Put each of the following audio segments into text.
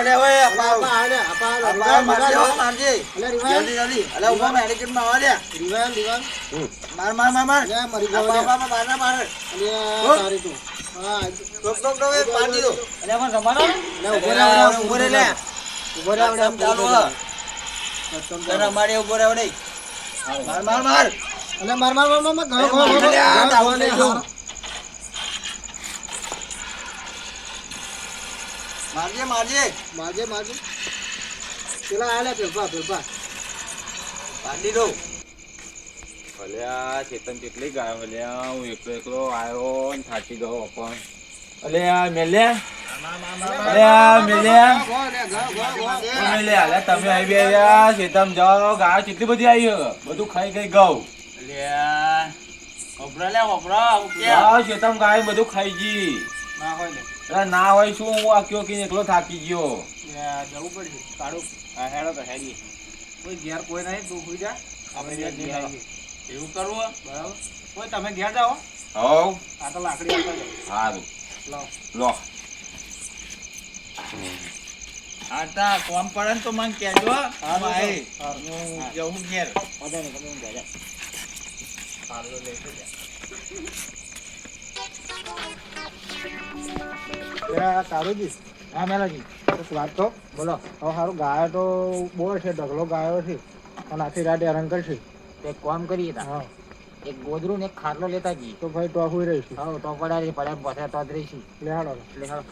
લે ઓય અપાવ આલે આપા મારજે હો મારજે જલ્દી જલ્દી અલે ઉભા મેડિકેટ માં આવા દે રીવાલ માર લે મરી ગયો બાબા માર અલે તારી તું હા ડોક એ પાડી દો અલે અમાર રમાડો લે ઉભો રે લે આમ ચાલો તને મારે ઉભો રહે નહીં માર અલે માર ગયો મારજે મારજે પેલા આલે પેપા પાડી દો અલ્યા ચેતન કેટલી ગાયો અલ્યા હું એકલો આવ્યો ને થાકી ગયો પણ અલ્યા મેલ્યા તમે આવી ગયા ચેતન જાઓ ગાયો કેટલી બધી આવી બધું ખાઈ ગઈ ગઉ ચેતન ગાય બધું ખાઈ ગઈ ના હોય શું હું આખ્યો કે એકલો થાકી ગયો જવું પડશે કાઢું હેડો તો હેડી કોઈ ઘેર કોઈ નહીં તું સુઈ જા આપણે એવું કરવું બરાબર કોઈ તમે ઘેર જાઓ હવ આ તો લાકડી આપવા જાઓ સારું લો લો આટા કોમ પડે ને તો મને કહેજો હું જવું ઘેર મજા નહીં તમે ઘેર સારું લેતો જા તારુજી હા મેલાજી વાત તો બોલો હવે સારું ગાયો તો બહુ છે ઢગલો ગાયો છે અને આખી રાત હેરાન કરશે એક કામ કરીએ તા હા એક ગોદરું ને એક ખાટલો લેતા જઈએ તો ભાઈ તો હુઈ રહીશું હા તો પડારી પડે પછી તો જ રહીશું લે હાલો એટલે હા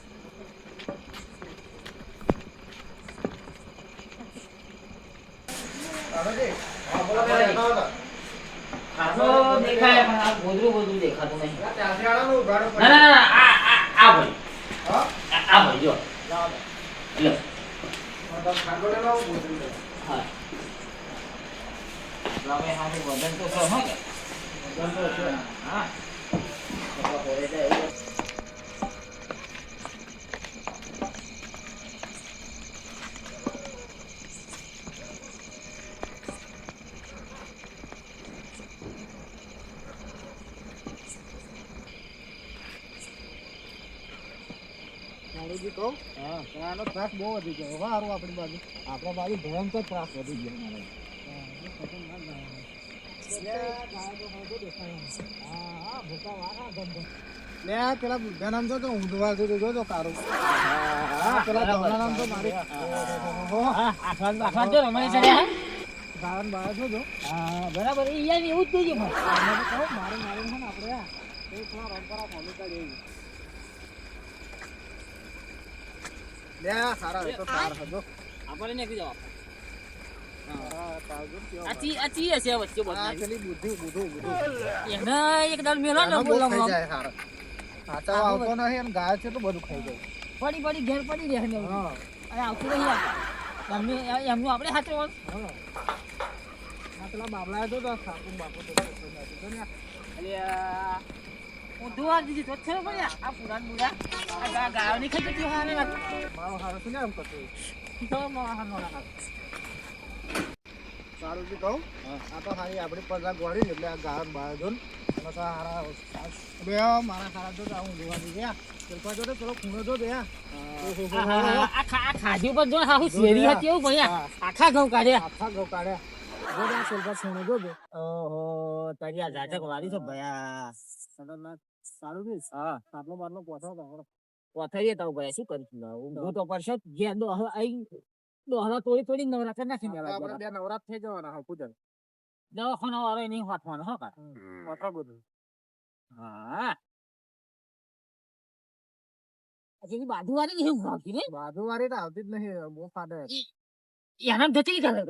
ખાટલો દેખાય પણ આ ગોદરું દેખાતું નહીં ના આ ભાઈ આ ભાઈ જો લો હા લાવે હાથે વજન તો છે હો કે હા કેટલા પોરે જાય તારુજી કહું હા આનો ત્રાસ બહુ વધી ગયો સારું આપણી બાજુ ભયંકર ત્રાસ વધી ગયો મારે પેલા બુદ્ધા નામ તો ઊંધવા જોજો તારું પેલા ધોના નામ તો મારી ગાયન બાર જોજો બરાબર એવું જ જોઈએ મારે છે ને આપણે થોડા રંગરા ફોલો કાઢી લે સારા તો સાર હજો આપણે નીકળી જાવ હા તારું કેવો આચી હશે વચ્ચે આ પેલી બુધું એને એક દાડ મેલો ને બોલમ સાચા આવતો નહીં અને ગાય છે તો બધું ખાઈ જાય પડી ઘેર પડી રહે ને હા અને આવતું નહીં એમનું આપણે હાથે હા પેલા બાબલા તો સાકું બાપુ તો ને એટલે હું દુવાર દીધી તો છે પડ્યા આ પુરાણ મુરા આ ગાયો ની ખાઈ જતી હારે મારો હારો શું એમ કરતો તો મારા નો ના સારું જી કહું આ તો હારી આપણી પજા ગોળી ને એટલે આ ગાયન બાર જોન અને તો હારા બે મારા હારા જો આવું જોવા દીધા પેલપા જો તો પેલો ખૂણો જો દે આ ખાજી પર જો હાહુ શેરી હતી એવું ભણ્યા આખા ઘઉં કાઢ્યા જો આ પેલપા ખૂણો જો દે ઓહો તારી આ ઝાટક વાળી છે ભયા સારું જી હા આટલો બારનો પોથો તો પોથરીએ તો ભયા શું કરીશું ઊંઘું તો પડશે જે દોહરા તોડી નવરાત્ર નાખી દેવા આપણે બે નવરાત થઈ જવાના હા પૂજન દવાખાના વાળો નહીં વાંચવાનો હો કા પોથો બધું હા હજી બાજુ વાળી નહીં આવતી ને બાજુ વાળી તો આવતી જ નહીં બહુ ફાડે એને જતી કરે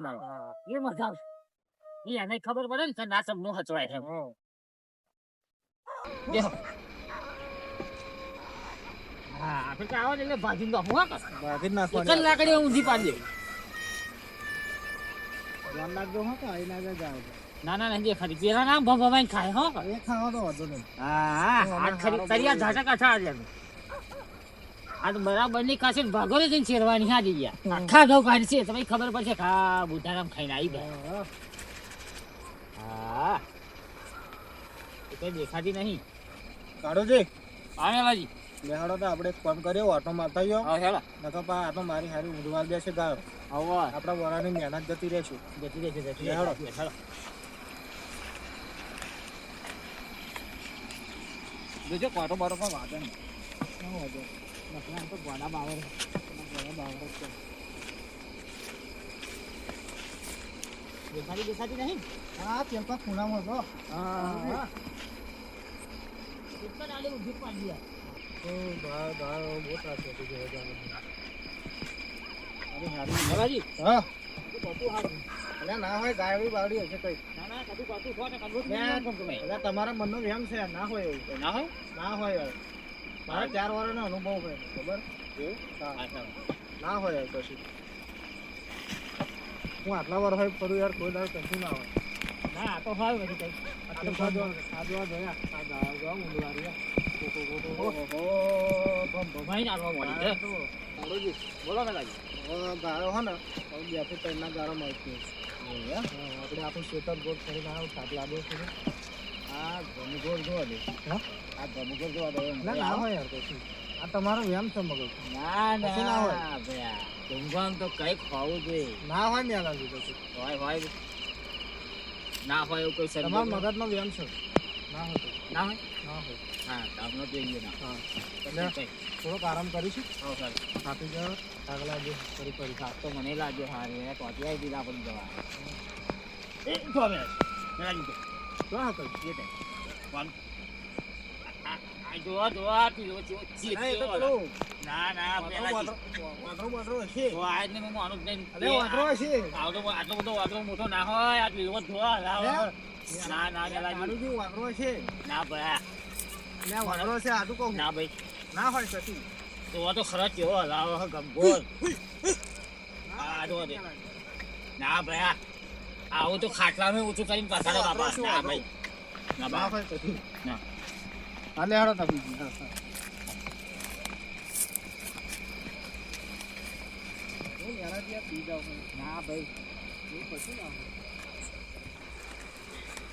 એ મજા આવશે એને ખબર પડે ને કે ના સમનું હચવાય છે દેખો હા આપણે આવો એટલે ભાજી દો હું કા બાકી નાખવાની એક લાકડી ઊંધી પાડી દે ધ્યાન રાખજો હો કે આઈ ના જાય ના જે ખરી પેલા નામ ભગવાન ખાય હો એ ખાવા તો વધુ નહીં હા આ ખરી તરિયા ઝાટા કાઠા આજે આ તો બરાબર ની કાશે ભાગોરે જઈને શેરવાની હા જઈ ગયા આખા ઘઉં કાઢશે તમને ખબર પડશે ખા બુધારામ ખાઈને આવી ગયા હા એ કઈ દેખાતી નહીં કાઢો જી આવેલાજી લેહાડો તો આપણે એક કામ કર્યો ઓટો મારતા ગયો હા હેલો નકર પા આ તો મારી હારી ઊંધવાલ બેસે ગાયો આવો આપણા વરાની મહેનત જતી રહેશે જતી રહેશે હેલો. હેલો જોજો કોટો બારો પણ વાગે નહીં શું વાંધો? નકરા તો ગોડા બાવર દેખાતી નહીં હા તેલ પા ખૂણામાં હતો હા એક જ આલે ઊભી પાડી દે. તો ગાળ બહુ ત્રાસ હતી જોવા જવાનું. બાબાજી હા કોટું હારું એટલે ના હોય ગાયડી બાવડી હશે કઈ ના કદું કોટું છો ને કદું એટલે તમારા મનનો વેમ છે ના હોય એવું ના હોય ના હોય યાર મારા 4 વર્ષનો અનુભવ છે ખબર હા ના હોય યાર કશું હું આટલા વાર હોય ફરું યાર કોઈ દાડો કશું ના હોય ના આ તો હોય બધું કઈ આ તો સાદવા જોયા આ ગાળ જો ઊંડવારી ભાઈ નાખવા મળી છે બોલો ને કાજી ગાળો હો ને 2 થી 3 ના ગાળો મળતી આપણે આપણું શેતર ગોળ કરીને આવું સાપ લાગ્યો છે આ ગમગોળ જોવા દે હા આ ગમગોળ જોવા દે ના ના હોય યાર કશું આ તમારો વેમ છે મગજ ના કશું ના હોય. ના ભયા ઊંઘવાનું તો કઈક હોવું જોઈએ ના હોય ને યાર કશું હોય ના હોય એવું કોઈ તમારા સંજોગ મગજનો વેમ છે ના હોય તો. ના હોય ના હોય હા તમને જોઈએ ના હા એટલે એટલે થોડોક આરામ કરીશું હા સર થાકી જાવ આગલા જે કરી હા તો મને લાગ્યો હા રે પહોંચી આવી દીધા પણ જવા એ જો બે મેળા દીધો શું હા કરી એ તે કોણ આ જો આ પીલો ચી ના, એ તો પેલું ના ના પેલા વાંદરો હશે તો આજ ને હું માનું જ નહીં અરે વાંદરો હશે આટલો બધો વાંદરો મોટો ના હોય આ લીલો ધોવા ના ના પેલા મારું વાંદરો હશે ના ભયા ને વાંદરો હશે આટલું કહું ના ભાઈ ના હોય કશું તો ખરચ કેવો હલાવો ગમગોળ આ જો દે ના ભયા આવું તો ખાટલાનું ઊંચું કરીને પાછળ બાપા ના ભાઈ ના ના બા હોય કશું ના હાલે હાડો તાપી હા હા ના ભાઈ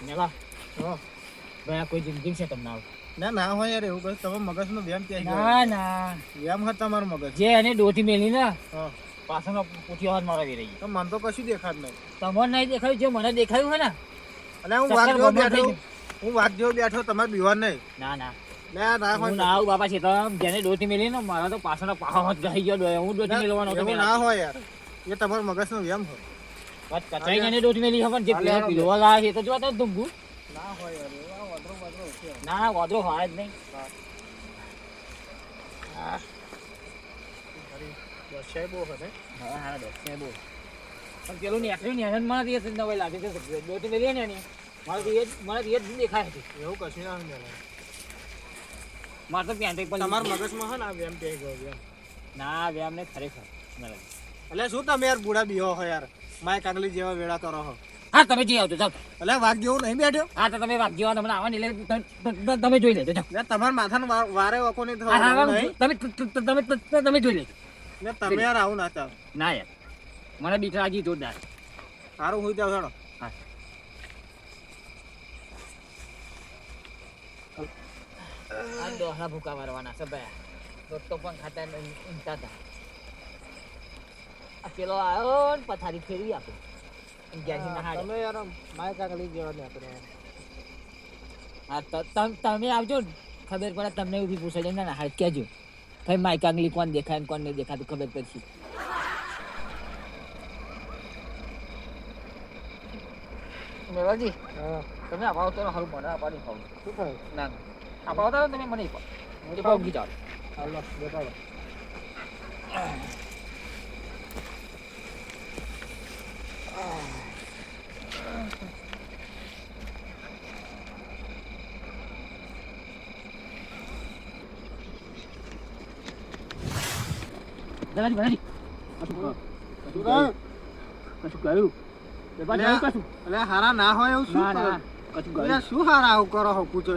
મેલા હા. ભયા કોઈ જિંદગી છે તમને ના ના હોય યાર એવું કશું તમે મગજનો વ્યાયામ ક્યાં ગયો ના ના વ્યાયામ હોય તમારું મગજ જે એને ડોથી મેલી ને હા પાછળનો પૂઠી હાથ મારાવી રહી તો મને તો કશું દેખાત નહીં તમને નહીં દેખાયું જે મને દેખાયું હોય ને એટલે હું ચક્કર વાઘ જેવો બમણ થઈ બેઠો હું વાઘ જેવો બેઠો તમારે બીવાર નહીં ના ના ના ના હું હોય ના આવું બાપા છે તો જેને ડોથી મેલી ને મારા તો પાછળનો પાહો હાથ ગઈ ગયો હું ડોથી મેલવાનો હતો એવું ના હોય યાર એ તમારા મગજનો વ્યાયામ હોય કચાઈ એને ડોથી મેલી ખબર જે પેલા પીલવા લાયા છે તો જોતા ધુંગુ ના હોય યાર એવા વાંદરો વાંદરો હશે ના ના વાદળો હોય જ નહીં દર્શાય બહુ હશે હા હા દોસ્ત બહુ પણ પેલું નીકળ્યું ને એને મને રીત નવાઈ લાગે છે ડોથી મેલી ને એની મને રીત દેખાય હતી એવું કશું ના હોય મારે તો પેન્ટ પર તમારા મગજમાં હે ને આ વ્યાયામ ક્યાંય ગયો વ્યાયામ ના વ્યામ ને ખરેખર મને એટલે શું તમે યાર બુડા બીહો હો યાર માય કાગલી જેવા વેળા કરો હો હા તમે જઈ આવજો ચાલ એટલે વાઘ જેવું નહીં બેઠ્યો હા તો તમે વાગ્યો તમને આવવાની એટલે તમે જોઈ લેજો ચાલ ને તમારા માથાનો વારે વખો નહીં હા હા થવાનો નહીં તમે જોઈ લેજો ને તમે યાર આવું ના ચાલ ના યાર મને બીક લાગી જોરદાર સારું હોઈ જાવ હેડો આ દોહરા ભૂકા મારવાના છે ભાઈ દોસ્તો પણ ખાતા ઊંઘતા હતા આ પેલો આવ્યો ને પથારી ફેરવી આપે અગિયારથી નહાડે તમે યાર માય કાગલી જેવા ને આપણે હા તમે આવજો ને ખબર પડે તમને ઉભી પૂછે ના ના હાથ કહેજો ભાઈ માઇક આંગલી કોણ દેખાય ને કોણ નહીં દેખાતું ખબર પડશે મેવાજી હા તમે આપાવો તો હારું મને આપાડી ખાવ શું થાય ના આપાવો તો તમે મને પાવ ગીતા હાલો બતાવો દાદાજી કશું કહ્યું એટલે હારા ના હોય એવું શું કરો? કશું એટલે શું હારા આવું કરો હો પૂછો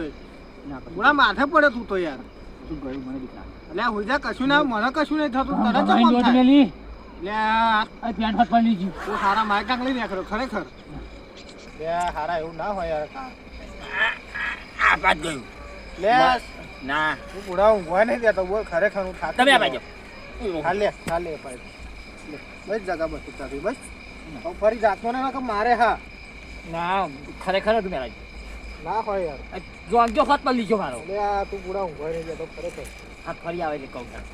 ના પૂરા માથે પડે તું તો યાર કશું ગયું મને દીકરા એટલે હુજા કશું ના મને કશું નહીં થતું તને તો કોણ થાય? મેલી લે આ આ પેન્ટ હાથ પાડી લીધી તું હારા માય કાંગલી નાખ્યો ખરેખર લે હારા એવું ના હોય યાર આ પાટ ગયું લે ના તું બુડા ઊંઘવા નહીં દેતો બોલ ખરેખર હું થાકી તમે આ ગયો. બાજુ ચાલે ભાઈ બસ જગા બસ તારી બસ હવે ફરી જાતો ને કે મારે હા ના ખરેખર જ મેળા ના હોય યાર જો આગળ હોત પર લીજો મારો એટલે આ તું બુડા ઊંઘવા નહીં દેતો ખરેખર હાથ ફરી આવે એટલે કહું છું.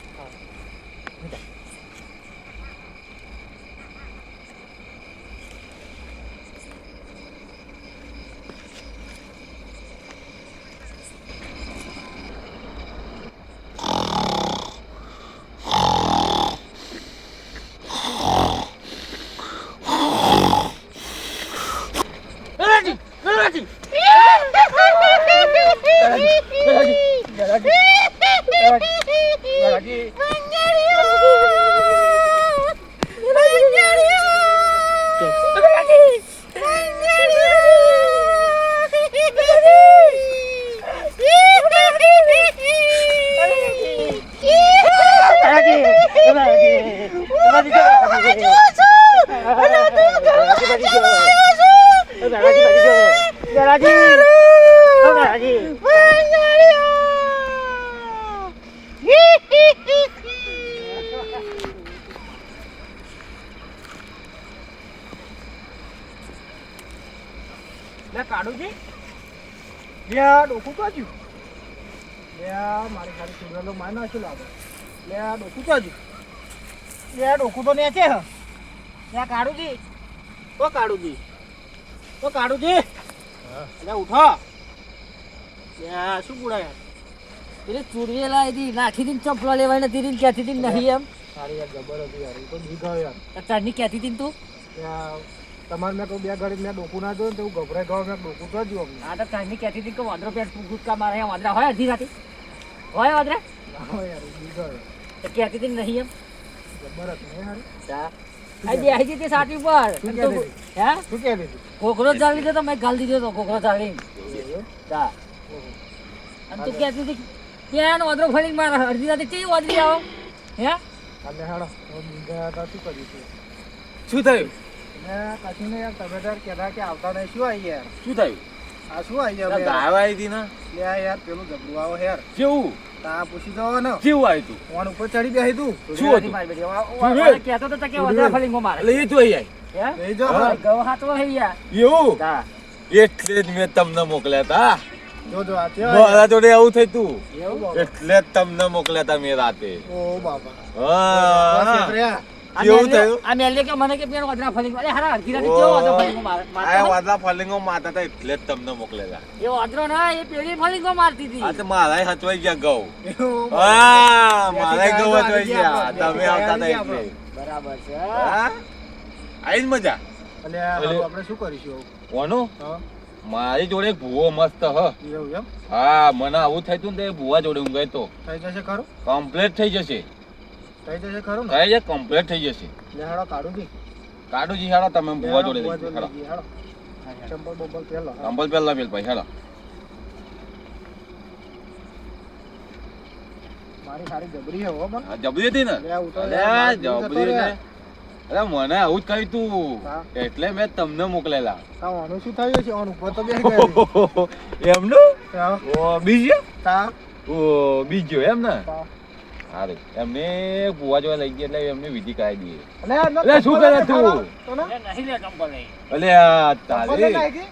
કાઢુજી લે આ ડોકું કાઢ્યું લે આ મારી ખાલી સુગરનો માર નાખ્યો લાગે લે આ ડોકું કાઢ્યું લે આ ડોકું તો નેચે હ લે કાઢુજી તો કાઢુજી લે ઉઠો લે આ શું બુડા યાર એટલે ચૂરવી લાવી નાખી દીધી ચપલો લેવાય નથી દીધી કહેતી હતી નહીં એમ સારી યાર જબર હતી યાર એ તો દીધા યાર ચારની કહેતી હતી તું તમારે મેં કહું બે ઘડી મેં ડોકું ના જોયું તો હું ગભરાઈ ગયો મેં ડોકું તો જોયું અમને આ તો ચારની કહેતી હતી કે વાંદરો પેટ ગુટકા મારે અહીંયા વાંદરા હોય અડધી રાતે હોય વાંદરા ના હોય યાર દીધા તો કહેતી હતી નહીં એમ જબર હતી નહીં હારી આ બે આવી જતી સાટી ઉપર શું અને તું- કહેતી હે શું કહેતી હતી કોકરો ચાલી દીધો તો મેં ગાલ દીધો તો કોકરો ચાલી તા અને તું કહેતી હતી ક્યાં વાંદરો ફરી મારે અડધી રાતે કેવી વાંદરી આવો હે અને હાડો દીધા હતા શું કર્યું હતું શું થયું મેં કશું ને યાર તમે તાર કહેતા કે આવતા નહીં શું આવી યાર શું થયું આ શું આવી આ યાર ગાય આવી હતી ને લે આ યાર પેલું જબરું આવો યાર કેવું તા પૂછી દો ને કેવું આવ્યું તું ફોન ઉપર ચડી બેસી તું શું હતું? કહેતો તો કે વાંદરા ફરી મારે એટલે એ તો અહીં હે લઈ જાઓ હા. ગૌ હાથો હે યાર આવી એવું તા એટલે જ મેં તમને મોકલ્યા હતા જોજો આ છે મારા જોડે આવું થયું તું એવું એટલે જ તમને મોકલ્યા હતા મેં રાતે ઓ બાબા હા છેતર્યા. કેવું થયું આ મેલે કે મને કે પેલો વાંદરા ફરી અરે હારા અડધી રાતે કેવો વાંદરો ફરી મારે આ વાદળા ફલિંગો મારતા હતા એટલે જ તમને મોકલેલા એ વાંદરો ના એ પેલી ફરી મારતી હતી આ તો મારાય હચવાઈ ગયા ગૌ એવું બાબા. હા મારાય ગૌ ત્યાંથી હચવાઈ ગયા તમે આવતા હતા આપણે. એટલે બરાબર છે હા આઈ મજા એટલે આ હવે આપણે શું કરીશું કોનું હા મારી જોડે એક ભૂવો મસ્ત હ એવું એમ હા મને આવું થયું તું ને તે ભૂવા જોડે ઊંઘાય તો થઈ જશે ખરું કમ્પ્લીટ થઈ જશે થઈ જશે ખરું ને થઈ જાય કમ્પ્લીટ થઈ જશે લે હાડો કાઢું દી કાઢુજી હેડો તમે ભૂવા જોડે લઈ જાઓ. હેડો હાડો ચંપલ બોમ્બલ પહેલો કંબલ પહેલા પેલ ભાઈ હેડો મારી સારી જબરી હે હો પણ આ જબરી હતી ને લે આ ઉતર અરે યાર, આ જતો જબરી રે. ને અરે મને આવું જ કહ્યું તું હા. એટલે મેં તમને મોકલેલા તા આનું શું થયું છે આનું ઉપર તો બેસી ગયો એમનું તા ઓ બીજો તા ઓ બીજો એમ ને તા સારું એમને ભૂવા જોડે લઈ ગયા એટલે એમને વિધિ કરાવી દઈએ અલે શું કરે તું? તો ને અરે નહીં લે ચંપલ લઈ અલે આ ચંપલ તારી લઈ આવી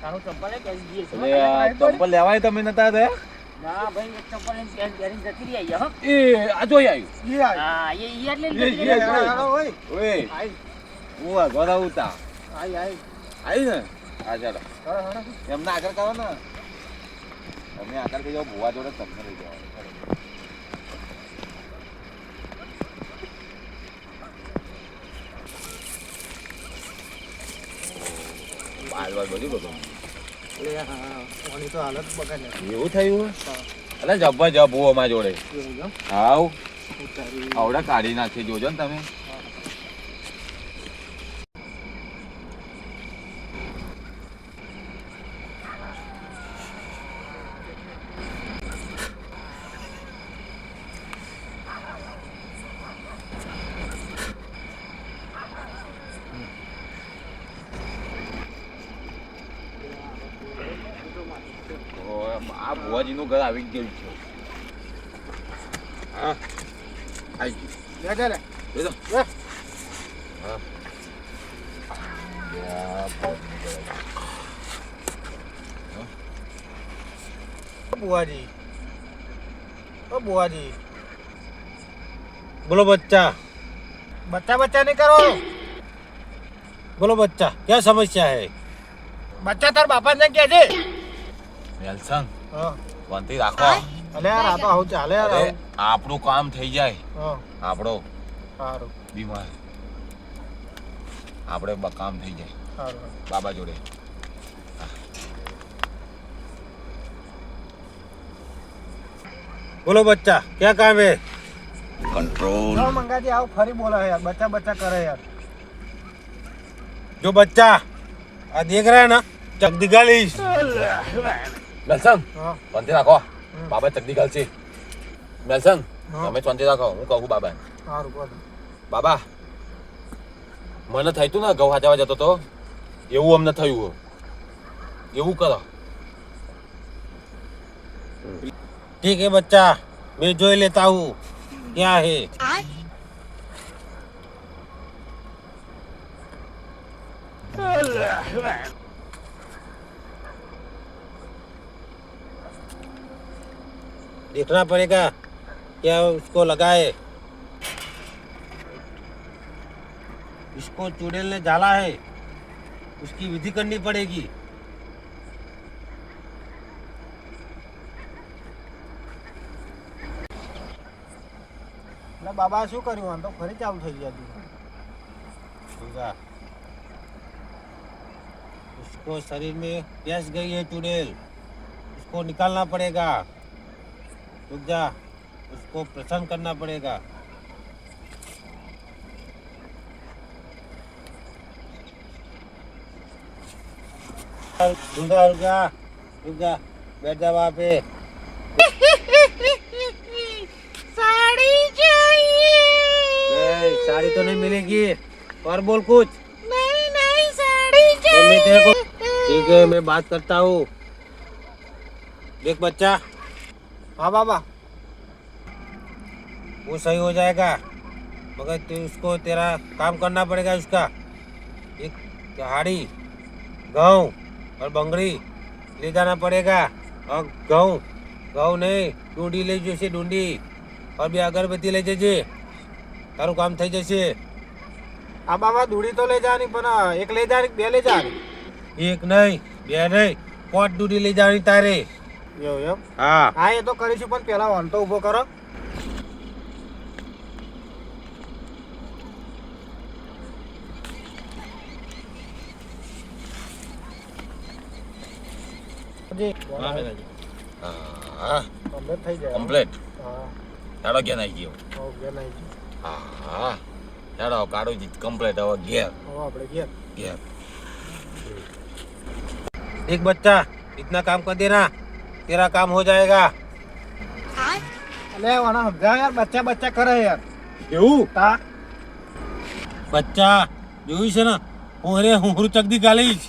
તારું ચંપલ એ પહેરી દઈએ છે. અલે આ ચંપલ લેવાય તમે નતા રહ્યા ના ભાઈ એક ચંપલ એને પહેરીને જતી રહી હો એ આ જોઈ આવ્યું ઈ આવી હા એ ઈ એટલે એ, જતી એ, રહી. હાડો ઓય ઓય આઈ હું આ ઘર આવતા આઈ આઈ આવી ને આ ચાલો હાડો હાડો એમને આગળ કરો ને તમે આગળ થઈ જાઓ ભૂવા જોડે તમને લઈ જાઓ બાલ બાલ બધું બધું લે હા ઓની તો હાલત બગાડ નાખી એવું થયું અલે જબ્બર જબ ભૂવો અમારા જોડે એવું એમ હાવ ઉતારી આવડે કાઢી નાખી જોજો ને તમે આ ભુવાજીનું ઘર આવી ગયું છે હા આઈ ગયું. લે લે લે બેસો. લે. હા. યા, બહુ બુઆજી ઓ બુઆજી बोलो बच्चा बच्चा बच्चा नहीं करो बोलो बच्चा क्या समस्या है बच्चा तार बापा ने क्या છે નેલ્સન હા શાંતિ રાખો. અલે યાર આ તો આવું ચાલે યાર અરે, આવું. આપણું કામ થઈ જાય. હા આપણો સારું બીમાર આપણે કામ થઈ જાય સારું બાબા જોડે. બોલો બચ્ચા क्या काम है કંટ્રોલ. નો મંગાજી આવ ફરી બોલા યાર બચ્ચા बच्चा करे यार जो बच्चा आ देख रहा है ना चकदी गालीस નેલ્સન हाँ શાંતિ રાખો. બાબા ચકડી ગાલ છે. નેલ્સન હા. તમે શાંતિ રાખો. હું કહું બાબા. સારું બોલ બાબા મને થયું તું ને ઘઉં હાચવા જતો તો એવું અમને થયું. એવું કરો. ठीक है बच्चा मैं जो लेता हूँ क्या है देखना पड़ेगा क्या उसको लगा है इसको चुड़ैल ने डाला है उसकी विधि करनी पड़ेगी એટલે બાબા શું કર્યું આમ તો ફરી ચાલુ થઈ ગયા હતું उसको शरीर में गैस गई है चुड़ैल उसको निकालना पड़ेगा रुक जा उसको प्रसन्न करना पड़ेगा रुक जा बैठ जा वहाँ पे साड़ी चाहिए साड़ी तो नहीं मिलेगी और बोल कुछ नहीं नहीं साड़ी तो मैं तेरे को चाहिए ठीक है मैं बात करता हूँ देख बच्चा हाँ बाबा वो सही हो जाएगा मगर उसको तेरा काम करना पड़ेगा उसका एक हाड़ी गेहूँ और बंगड़ी ले जाना पड़ेगा और गेहूँ नहीं ढूंढी ले जैसे ढूंढी और भी अगरबत्ती ले जजे तारू काम થઈ જશે આ બાબા દૂડી તો લઈ જવાની પણ એક લઈ જવાની બે લઈ જવાની એક નહીં બે નહીં પોટ દૂડી લઈ જવાની તારે એવું એમ હા હા એ તો કરીશું પણ પેલા વાંધો ઊભો કરો જી હા કમ્પ્લીટ થઈ જાય કમ્પ્લીટ. હા હેડો ઘેર આવી ગયો. ઓકે નહીં હા હેડો કાઢો જી કમ્પ્લીટ. હવે ઘેર હવે આપણે ઘેર ઘેર. एक बच्चा इतना काम कर देना तेरा काम हो जाएगा अरे वाना समझा यार बच्चा बच्चा करे यार એવું તા બચ્ચા જોયું છે ને હું ચકદી ગાલીશ